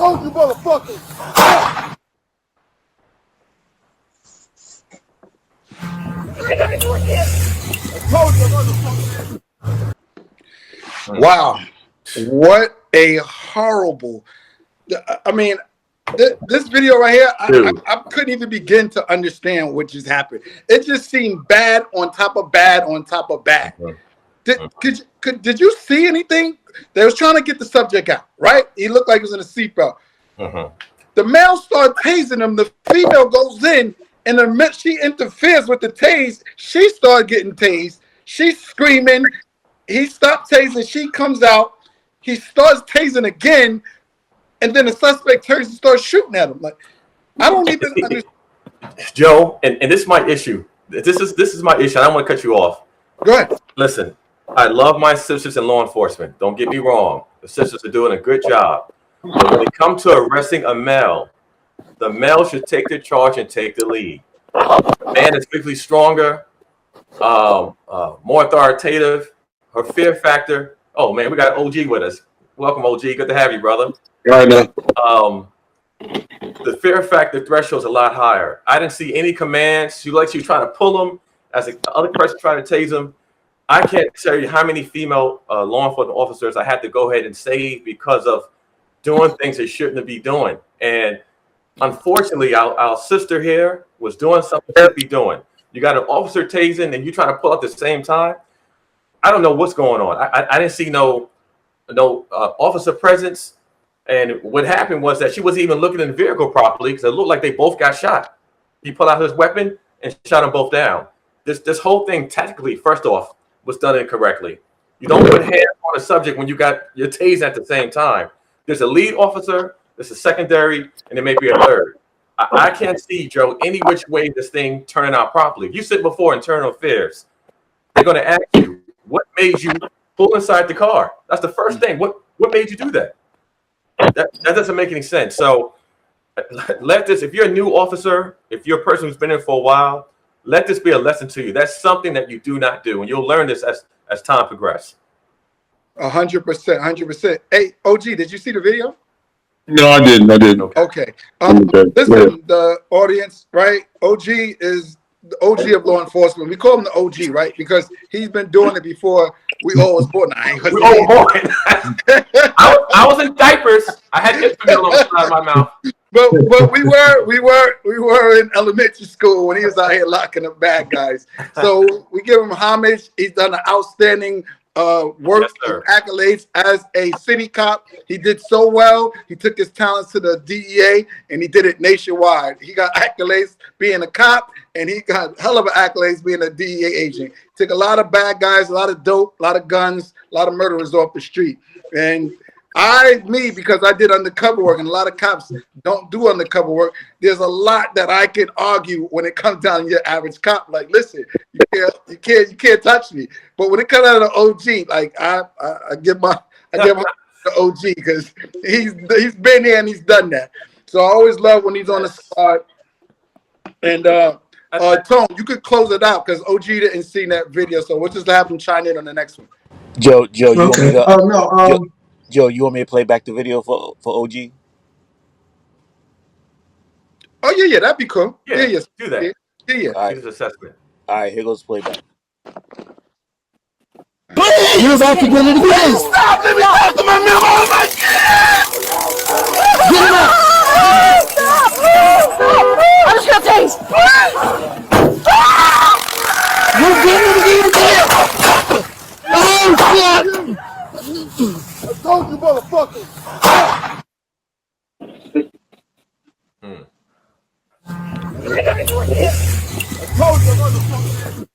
told you, motherfucker. Wow, what a horrible! I mean, this video right here, I couldn't even begin to understand what just happened. It just seemed bad on top of bad on top of bad. Did you see anything? They was trying to get the subject out, right? He looked like he was in a seatbelt. The male started tasing him. The female goes in, and the minute she interferes with the tase, she started getting tased. She's screaming. He stopped tasing. She comes out. He starts tasing again, and then the suspect turns and starts shooting at him. Like, I don't even understand. Joe, and this is my issue. This is my issue. I don't want to cut you off. Go ahead. Listen, I love my sisters in law enforcement. Don't get me wrong. The sisters are doing a good job. But when it comes to arresting a male, the male should take the charge and take the lead. The man is physically stronger, more authoritative. Her fear factor. Oh man, we got OG with us. Welcome, OG. Good to have you, brother. Right now. The fear factor threshold is a lot higher. I didn't see any commands. She was trying to pull him as the other person trying to tase him. I can't tell you how many female law enforcement officers I had to go ahead and save because of doing things they shouldn't be doing. And unfortunately, our sister here was doing something she should be doing. You got an officer tasing and you trying to pull up at the same time. I don't know what's going on. I didn't see no officer presence. And what happened was that she wasn't even looking in the vehicle properly because it looked like they both got shot. He pulled out his weapon and shot them both down. This whole thing tactically, first off, was done incorrectly. You don't put hands on a subject when you got your tase at the same time. There's a lead officer, there's a secondary, and there may be a third. I can't see, Joe, any which way this thing turning out properly. You said before internal affairs. They're going to ask you, what made you pull inside the car? That's the first thing. What made you do that? That doesn't make any sense. So let this, if you're a new officer, if you're a person who's been in for a while, let this be a lesson to you. That's something that you do not do. And you'll learn this as time progresses. 100%, 100%. Hey, OG, did you see the video? No, I didn't. Okay. Listen, the audience, right? OG is the OG of law enforcement. We call him the OG, right? Because he's been doing it before we all was born. I was in diapers. I had infant on the side of my mouth. But we were in elementary school when he was out here locking up bad guys. So we give him homage. He's done an outstanding work and accolades as a city cop. He did so well. He took his talents to the DEA and he did it nationwide. He got accolades being a cop and he got hell of accolades being a DEA agent. Took a lot of bad guys, a lot of dope, a lot of guns, a lot of murderers off the street. And because I did undercover work and a lot of cops don't do undercover work, there's a lot that I can argue when it comes down to your average cop. Like, listen, you can't touch me. But when it comes out of the OG, like I give my the OG because he's been here and he's done that. So I always love when he's on the spot. And Tone, you could close it out because OG didn't see that video, so we'll just have him chime in on the next one. Joe, you want me to? No. Joe, you want me to play back the video for OG? Oh yeah, that'd be cool. Yeah, do that. Yeah. All right. His assessment. All right, here goes playback. You're about to get it again. Stop! Let me talk to my man. Oh my God! Get him out! Stop! I just got tased. You're getting it again. Oh shit! I told you, motherfucker. I told you, motherfucker.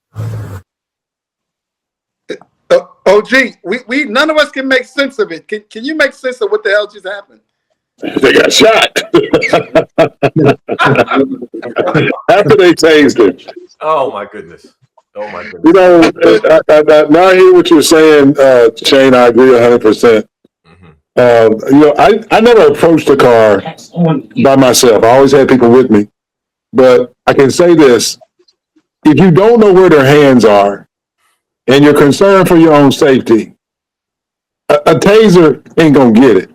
OG, we none of us can make sense of it. Can you make sense of what the hell just happened? They got shot after they tased him. Oh my goodness. You know, now I hear what you're saying, Shane. I agree 100%. You know, I never approached a car by myself. I always had people with me. But I can say this: if you don't know where their hands are, and you're concerned for your own safety, a taser ain't gonna get it.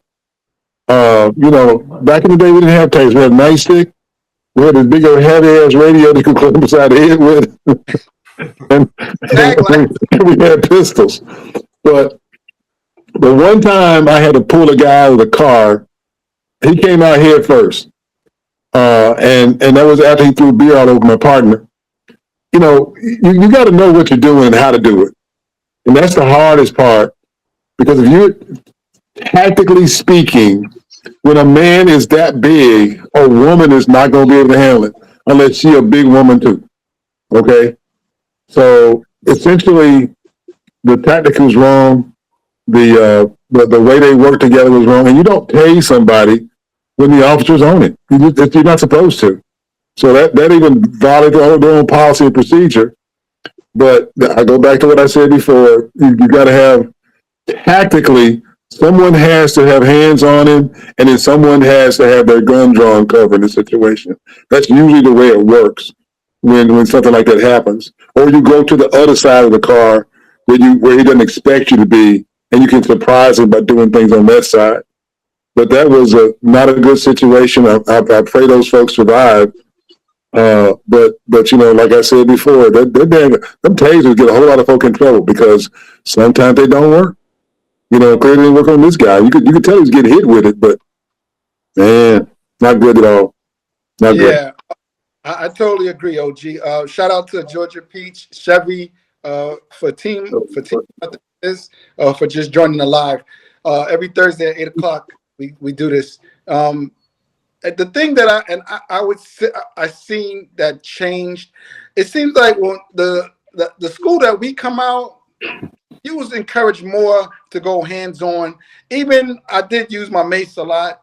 Back in the day, we didn't have tasers. We had a nightstick. We had this big old heavy ass radio that you could clip beside the head with, and we had pistols. But the one time I had to pull a guy out of the car, he came out head first, and that was after he threw beer all over my partner. You got to know what you're doing and how to do it, and that's the hardest part because if you're tactically speaking, when a man is that big, a woman is not going to be able to handle it unless she's a big woman too. Okay, so essentially, the tactic was wrong. The way they work together was wrong, and you don't tase somebody when the officer's on it. You're not supposed to. So that even violates their own policy and procedure. But I go back to what I said before. You got to have tactically. Someone has to have hands on him, and then someone has to have their gun drawn covering the situation. That's usually the way it works when something like that happens. Or you go to the other side of the car where he doesn't expect you to be, and you can surprise him by doing things on that side. But that was not a good situation. I pray those folks survive. But like I said before, them tasers get a whole lot of folk in trouble because sometimes they don't work. Clearly didn't work on this guy. You could tell he's getting hit with it, but man, not good at all. Not good. Yeah, I totally agree, OG. Shout out to Georgia Peach, Chevy, for this, for just joining the live. Every Thursday at 8:00, we do this. The thing that I would say I seen that changed. It seems like when the school that we come out, you was encouraged more to go hands-on. Even I did use my mace a lot,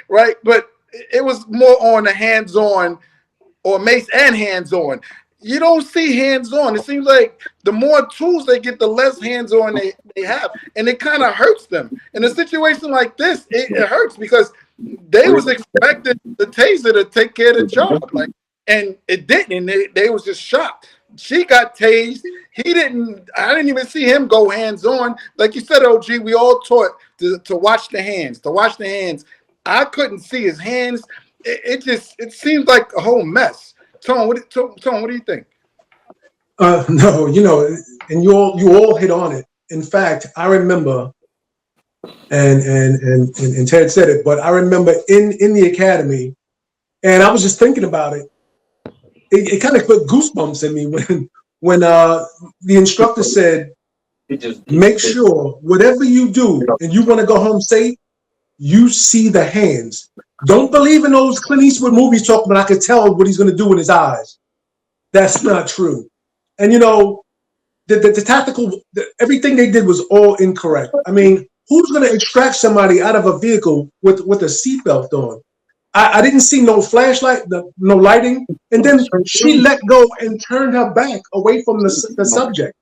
right? But it was more on the hands-on or mace and hands-on. You don't see hands-on. It seems like the more tools they get, the less hands-on they have. And it kind of hurts them. In a situation like this, it hurts because they was expecting the taser to take care of the job. And it didn't. And they was just shocked. She got tased. I didn't even see him go hands-on. Like you said, OG, we all taught to watch the hands, I couldn't see his hands. It seems like a whole mess. Tone, what do you think? No, and you all hit on it. In fact, I remember, and Ted said it, but I remember in the academy, and I was just thinking about it. It kind of put goosebumps in me when the instructor said, make sure whatever you do and you want to go home safe, you see the hands. Don't believe in those Clint Eastwood movies talking about I could tell what he's going to do with his eyes. That's not true. And the tactical, everything they did was all incorrect. I mean, who's going to extract somebody out of a vehicle with a seatbelt on? I didn't see no flashlight, no lighting, and then she let go and turned her back away from the subject.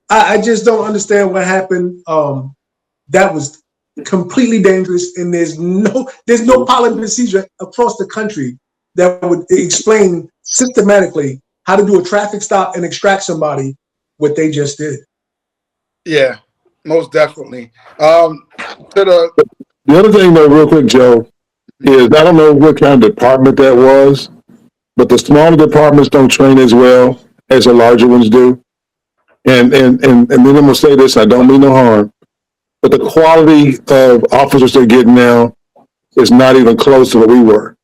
I just don't understand what happened. That was completely dangerous, and there's no policy procedure across the country that would explain systematically how to do a traffic stop and extract somebody what they just did. Yeah, most definitely. The other thing, though, real quick, Joe, is I don't know what kind of department that was, but the smaller departments don't train as well as the larger ones do. And then I'm gonna say this, I don't mean no harm, but the quality of officers they're getting now is not even close to what we were.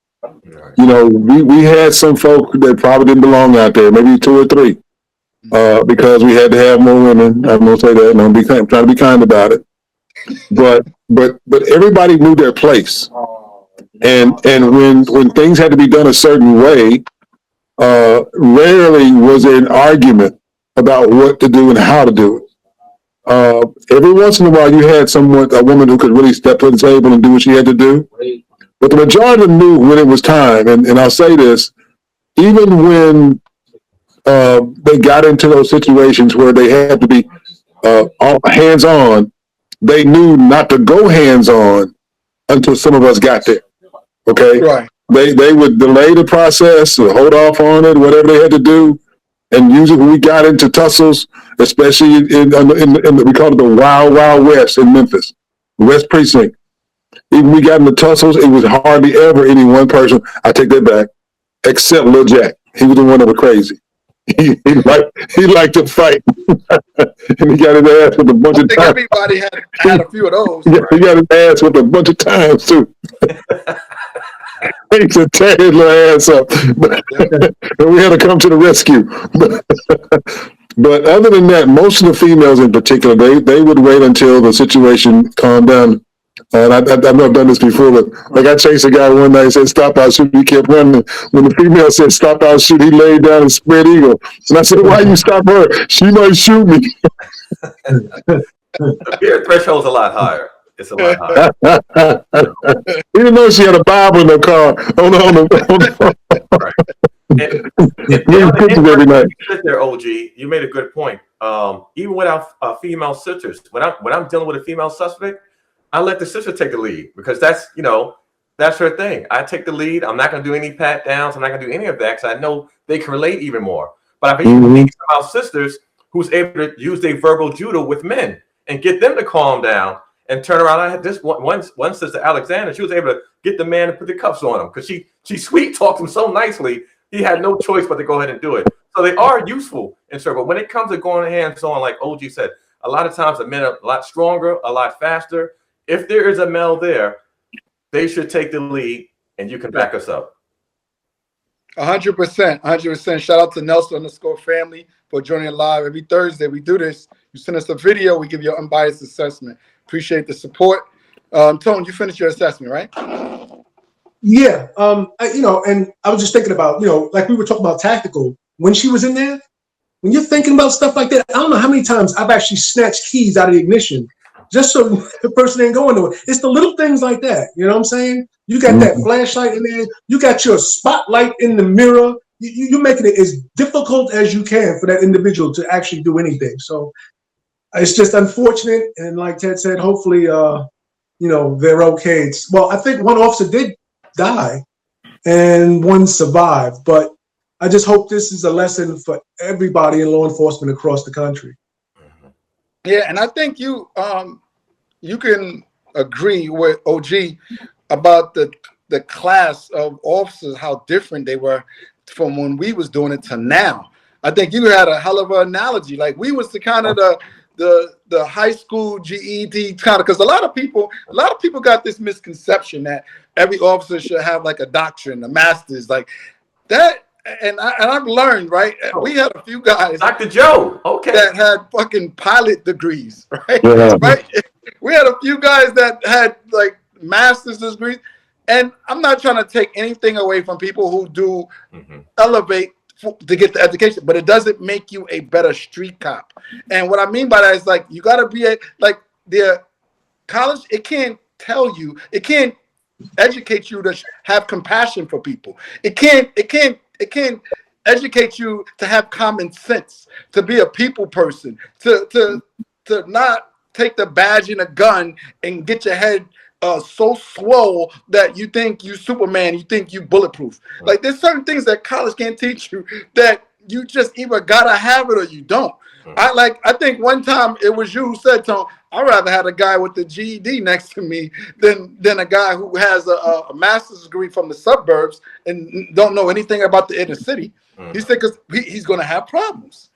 We had some folk that probably didn't belong out there, maybe 2 or 3, because we had to have more women. I'm gonna say that, and I'm trying to be kind about it. But everybody knew their place. And when things had to be done a certain way, rarely was there an argument about what to do and how to do it. Every once in a while, you had a woman who could really step to the table and do what she had to do. But the majority of them knew when it was time. And I'll say this, even when they got into those situations where they had to be hands-on, they knew not to go hands-on until some of us got there. Okay, right. They would delay the process or hold off on it, whatever they had to do, and usually when we got into tussles, especially in we call it the Wild Wild West in Memphis, West Precinct, Even we got in the tussles, it was hardly ever any one person. I take that back, except Lil Jack. He was the one that was crazy. He liked to fight, and he got his ass with a bunch of times. Everybody had a few of those. He got his ass with a bunch of times too. He used to tear his little ass up, but we had to come to the rescue. But other than that, most of the females in particular, they would wait until the situation calmed down. And I know I've done this before, but like I chased a guy one night and said, "Stop, I'll shoot." He kept running. When the female said, "Stop, I'll shoot," he laid down and spread eagle. And I said, "Why you stop her? She might shoot me." The fear threshold's a lot higher. It's a lot higher. He didn't know she had a Bible in her car. On the Right. And every night. There, OG, you made a good point. Even with our female sisters, when I'm dealing with a female suspect, I let the sister take the lead because that's her thing. I take the lead. I'm not going to do any pat downs. I'm not going to do any of that because I know they can relate even more. But I've even seen some of our sisters who's able to use their verbal judo with men and get them to calm down and turn around. I had this one sister, Alexander. She was able to get the man to put the cuffs on him because she sweet talked him so nicely. He had no choice but to go ahead and do it. So they are useful in circle. When it comes to going hands on, like OG said, a lot of times the men are a lot stronger, a lot faster. If there is a male there, they should take the lead, and you can back us up. 100%, 100%. Shout out to Nelson_family for joining live every Thursday. We do this. You send us a video, we give you an unbiased assessment. Appreciate the support. Tone, you finished your assessment, right? Yeah. And I was just thinking about, like we were talking about tactical. When she was in there, when you're thinking about stuff like that, I don't know how many times I've actually snatched keys out of the ignition just so the person ain't going to it. It's the little things like that. You know what I'm saying? You got that flashlight in there. You got your spotlight in the mirror. You're making it as difficult as you can for that individual to actually do anything. So it's just unfortunate. And like Ted said, hopefully, they're okay. Well, I think one officer did die and one survived. But I just hope this is a lesson for everybody in law enforcement across the country. Yeah, and I think you can agree with OG about the class of officers, how different they were from when we was doing it to now. I think you had a hell of an analogy. Like we was the kind of the high school GED kind of, because a lot of people got this misconception that every officer should have like a doctorate, a master's, like that. And I've learned, right? We had a few guys, Dr. Joe, okay, that had fucking pilot degrees, right? Yeah. Right? We had a few guys that had like master's degrees, and I'm not trying to take anything away from people who do elevate to get the education, but it doesn't make you a better street cop. And what I mean by that is like you got to be like the college. It can't educate you to have compassion for people. It can't educate you to have common sense, to be a people person, to not take the badge and a gun and get your head so swole that you think you Superman, you think you bulletproof. Like there's certain things that college can't teach you that you just either gotta have it or you don't. I think one time it was you who said, Tone, I'd rather have a guy with the GED next to me than a guy who has a master's degree from the suburbs and don't know anything about the inner city. He said, because he's going to have problems.